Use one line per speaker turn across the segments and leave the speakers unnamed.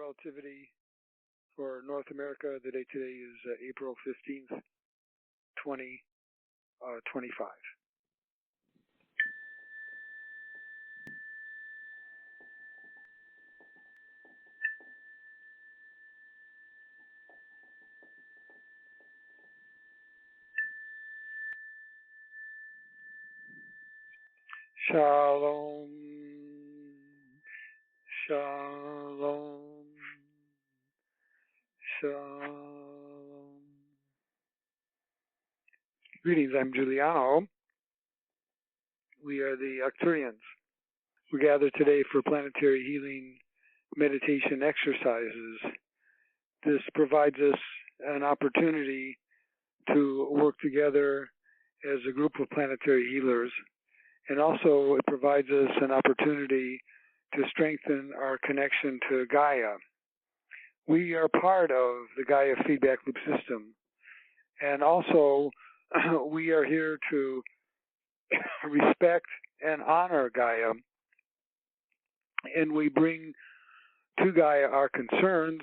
Bio-relativity for North America. The date today is April 15th, 2025. Shalom, shalom, shalom. Greetings, I'm Giuliano. We are the Arcturians. We gather today for planetary healing meditation exercises. This provides us an opportunity to work together as a group of planetary healers. And also it provides us an opportunity to strengthen our connection to Gaia. We are part of the Gaia feedback loop system. And also we are here to respect and honor Gaia. And we bring to Gaia our concerns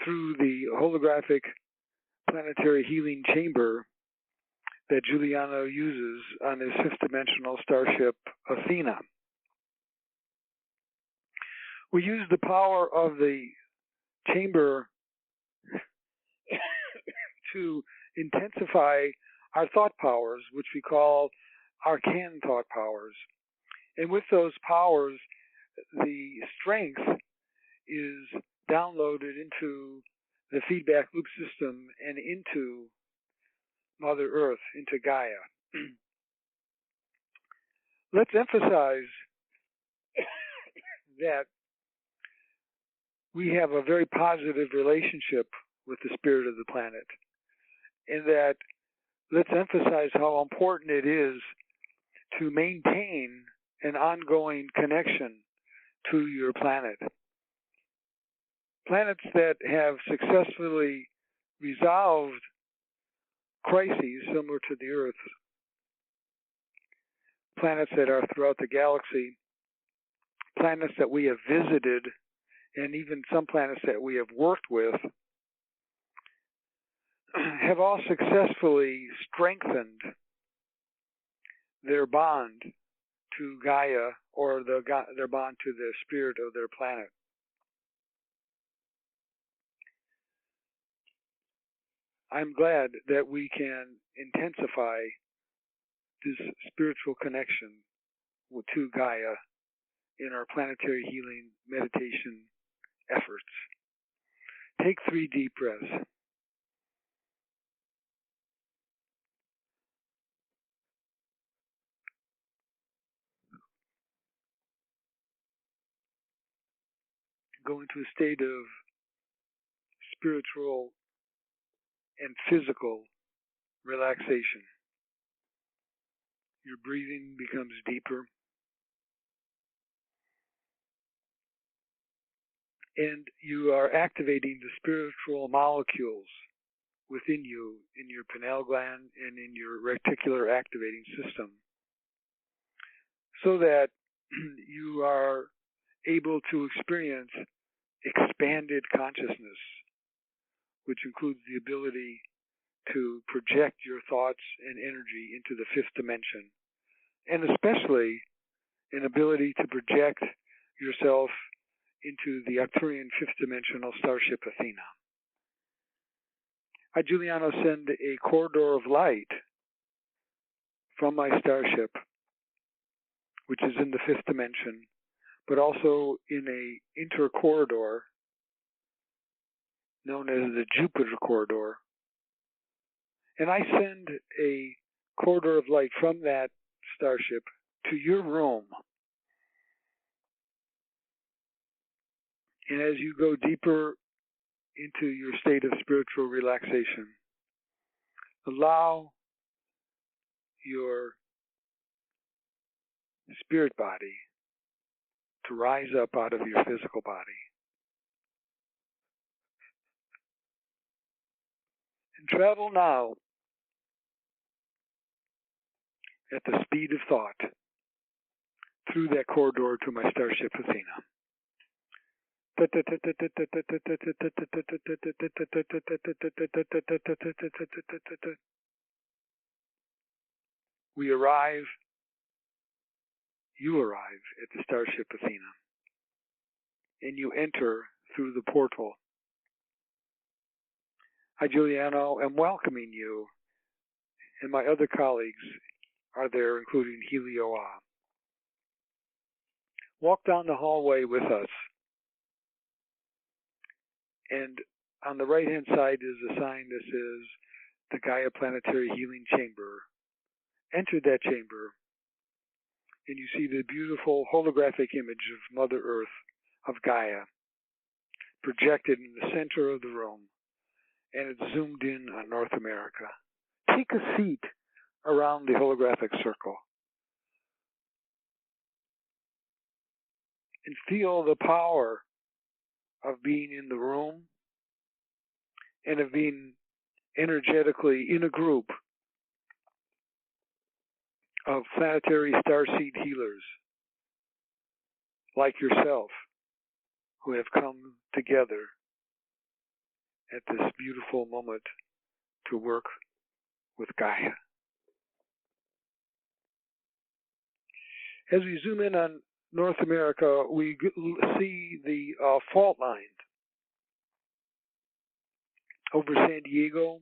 through the holographic planetary healing chamber that Giuliano uses on his fifth-dimensional starship, Athena. We use the power of the chamber to intensify our thought powers, which we call arcane thought powers. And with those powers, the strength is downloaded into the feedback loop system and into Mother Earth, into Gaia. Let's emphasize that we have a very positive relationship with the spirit of the planet, and that let's emphasize how important it is to maintain an ongoing connection to your planet. Planets that have successfully resolved crises similar to the Earth, planets that are throughout the galaxy, planets that we have visited, and even some planets that we have worked with, have all successfully strengthened their bond to Gaia, or their bond to the spirit of their planet. I'm glad that we can intensify this spiritual connection to Gaia in our planetary healing meditation efforts. Take 3 deep breaths. Go into a state of spiritual and physical relaxation. Your breathing becomes deeper, and you are activating the spiritual molecules within you, in your pineal gland and in your reticular activating system, so that you are able to experience expanded consciousness, which includes the ability to project your thoughts and energy into the 5th dimension, and especially an ability to project yourself into the Arcturian 5th dimensional starship Athena. I, Giuliano, send a corridor of light from my starship, which is in the 5th dimension, but also in a intercorridor known as the Jupiter corridor. And I send a corridor of light from that starship to your room. And as you go deeper into your state of spiritual relaxation, allow your spirit body to rise up out of your physical body and travel now at the speed of thought through that corridor to my starship Athena. We arrive, you arrive at the Starship Athena, and you enter through the portal. I, Giuliano, am welcoming you, and my other colleagues are there, including Helioa. Walk down the hallway with us, and on the right-hand side is a sign that says the Gaia Planetary Healing Chamber. Enter that chamber, and you see the beautiful holographic image of Mother Earth, of Gaia, projected in the center of the room, and it's zoomed in on North America. Take a seat around the holographic circle and feel the power of being in the room and of being energetically in a group of planetary starseed healers like yourself who have come together at this beautiful moment to work with Gaia. As we zoom in on North America, we see the fault line over San Diego,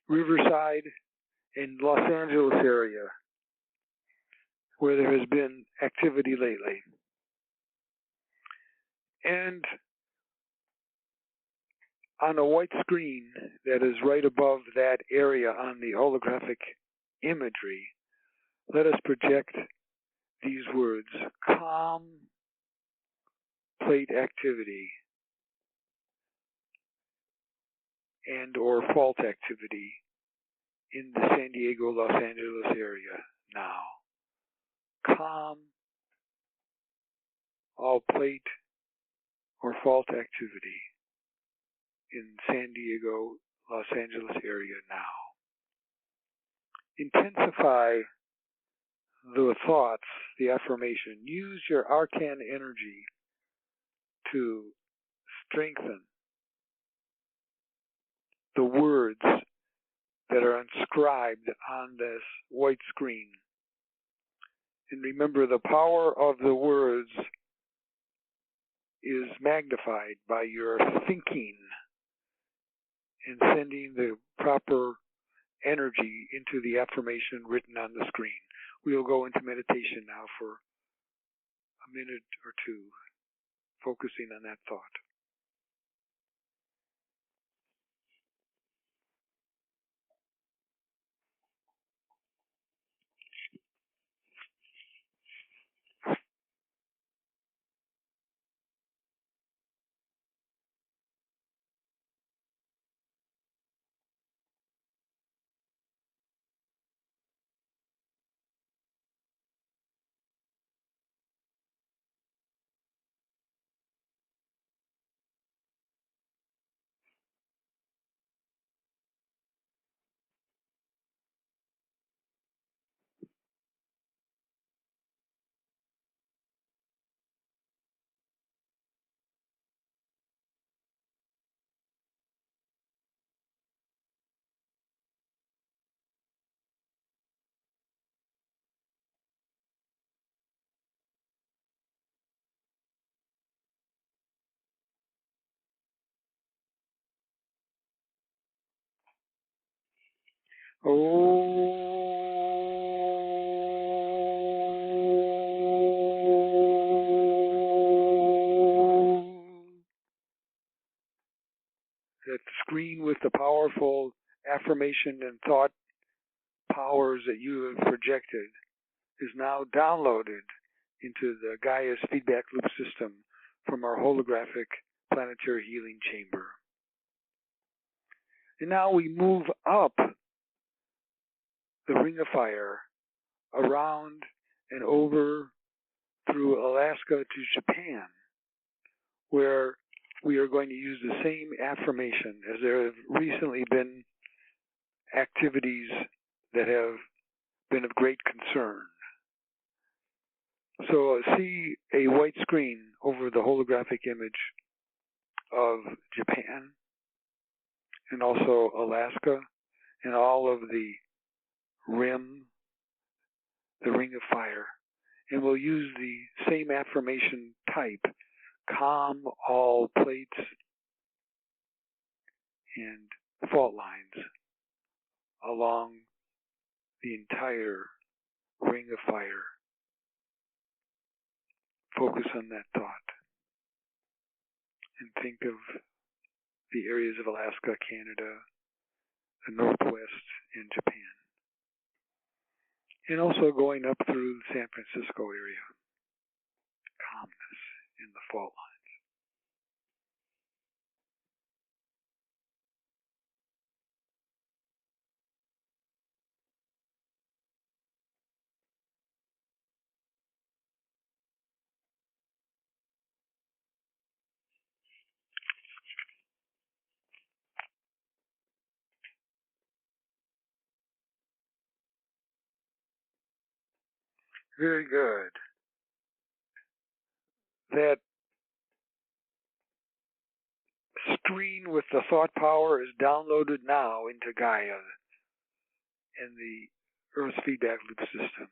Riverside, and Los Angeles area, where there has been activity lately. And on a white screen that is right above that area on the holographic imagery, let us project these words: calm plate activity and or fault activity in the San Diego, Los Angeles area now. Calm all plate or fault activity in San Diego, Los Angeles area now. Intensify the thoughts, the affirmation. Use your arcane energy to strengthen the words that are inscribed on this white screen. And remember, the power of the words is magnified by your thinking and sending the proper energy into the affirmation written on the screen. We will go into meditation now for a minute or two, focusing on that thought. That screen with the powerful affirmation and thought powers that you have projected is now downloaded into the Gaia's feedback loop system from our holographic planetary healing chamber. And now we move up the Ring of Fire, around and over through Alaska to Japan, where we are going to use the same affirmation, as there have recently been activities that have been of great concern. So see a white screen over the holographic image of Japan and also Alaska and all of the rim, the ring of fire. And we'll use the same affirmation type, calm all plates and fault lines along the entire ring of fire. Focus on that thought and think of the areas of Alaska, Canada, the Northwest, and Japan. And also going up through the San Francisco area. Calmness in the fault lines. Very good. That screen with the thought power is downloaded now into Gaia and the Earth's feedback loop system.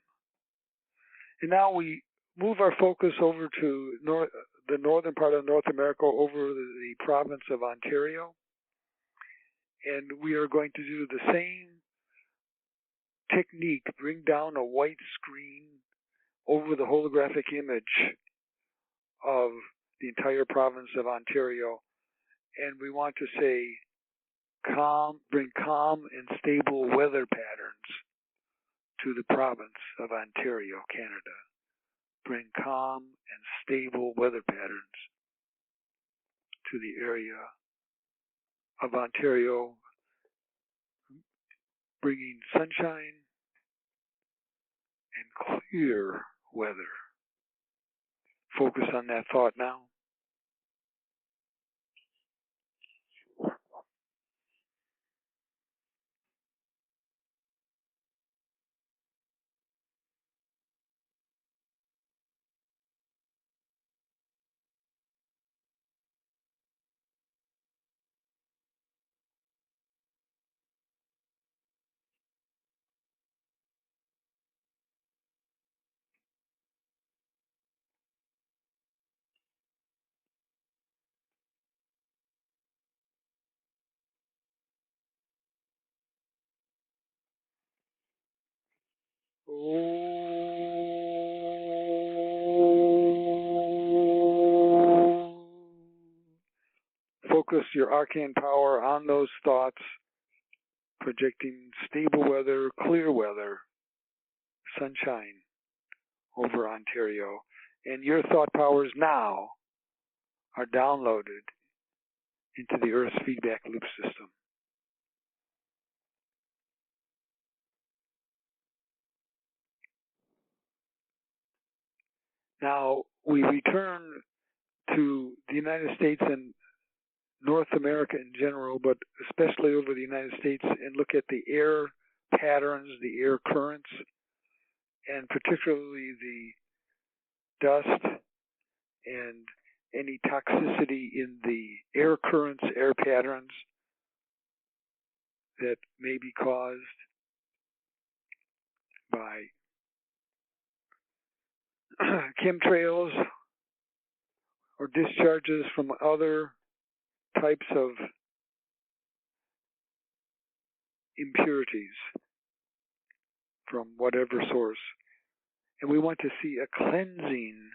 And now we move our focus over to the northern part of North America, over the province of Ontario. And we are going to do the same technique, bring down a white screen over the holographic image of the entire province of Ontario. And we want to say, bring calm and stable weather patterns to the province of Ontario, Canada. Bring calm and stable weather patterns to the area of Ontario, bringing sunshine and clear weather. Focus on that thought now. Focus your arcane power on those thoughts, projecting stable weather, clear weather, sunshine over Ontario. And your thought powers now are downloaded into the Earth's feedback loop system. Now we return to the United States and North America in general, but especially over the United States, and look at the air patterns, the air currents, and particularly the dust and any toxicity in the air currents, air patterns that may be caused by chemtrails or discharges from other types of impurities from whatever source. And we want to see a cleansing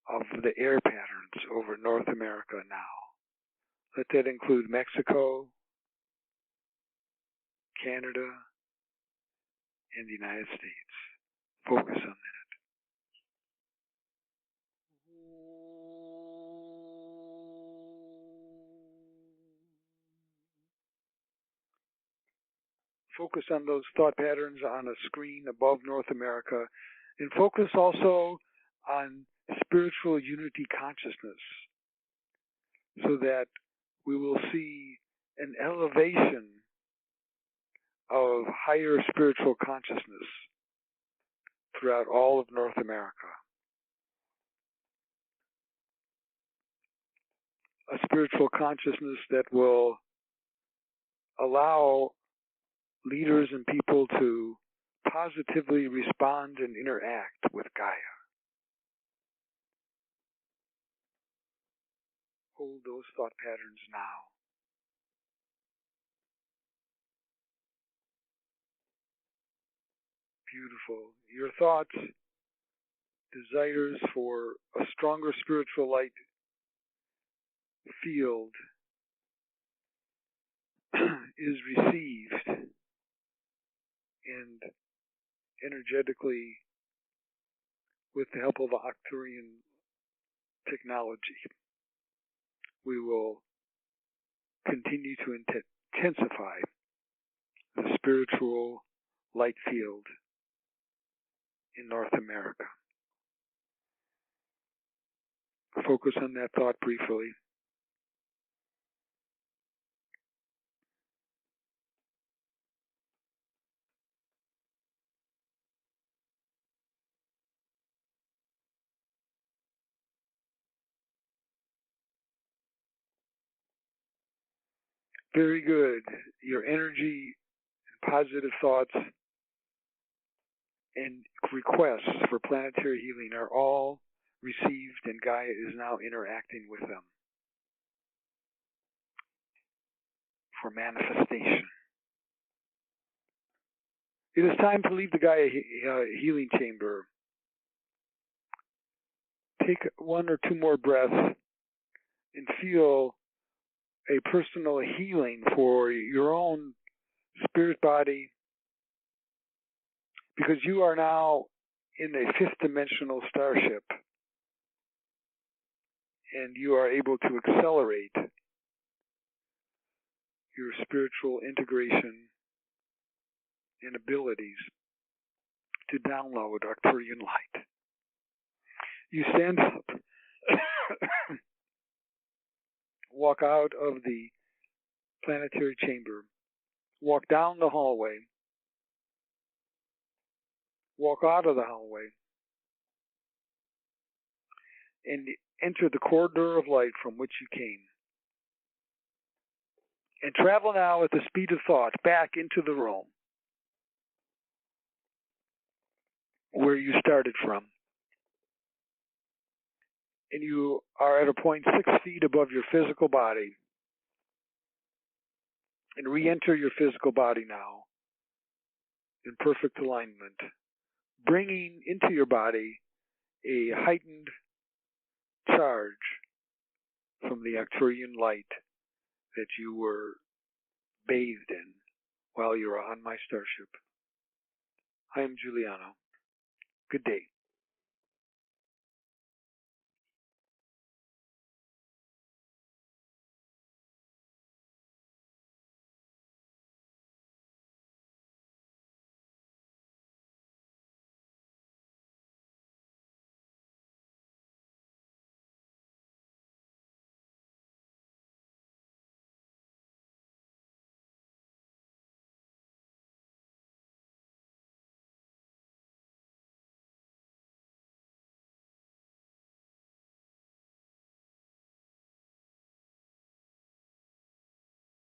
of the air patterns over North America now. Let that include Mexico, Canada, and the United States. Focus on that. Focus on those thought patterns on a screen above North America, and focus also on spiritual unity consciousness, so that we will see an elevation of higher spiritual consciousness throughout all of North America. A spiritual consciousness that will allow leaders and people to positively respond and interact with Gaia. Hold those thought patterns now. Beautiful. Your thoughts, desires for a stronger spiritual light field is received and energetically, with the help of Arcturian technology, we will continue to intensify the spiritual light field in North America. Focus on that thought briefly. Very good. Your energy, positive thoughts, and requests for planetary healing are all received, and Gaia is now interacting with them for manifestation. It is time to leave the Gaia healing chamber. Take one or two more breaths and feel a personal healing for your own spirit body, because you are now in a fifth dimensional starship and you are able to accelerate your spiritual integration and abilities to download Arcturian light. You stand up, walk out of the planetary chamber, walk down the hallway, walk out of the hallway, and enter the corridor of light from which you came. And travel now at the speed of thought back into the room where you started from. And you are at a point 6 feet above your physical body. And re-enter your physical body now in perfect alignment, bringing into your body a heightened charge from the Arcturian light that you were bathed in while you were on my starship. I am Giuliano. Good day.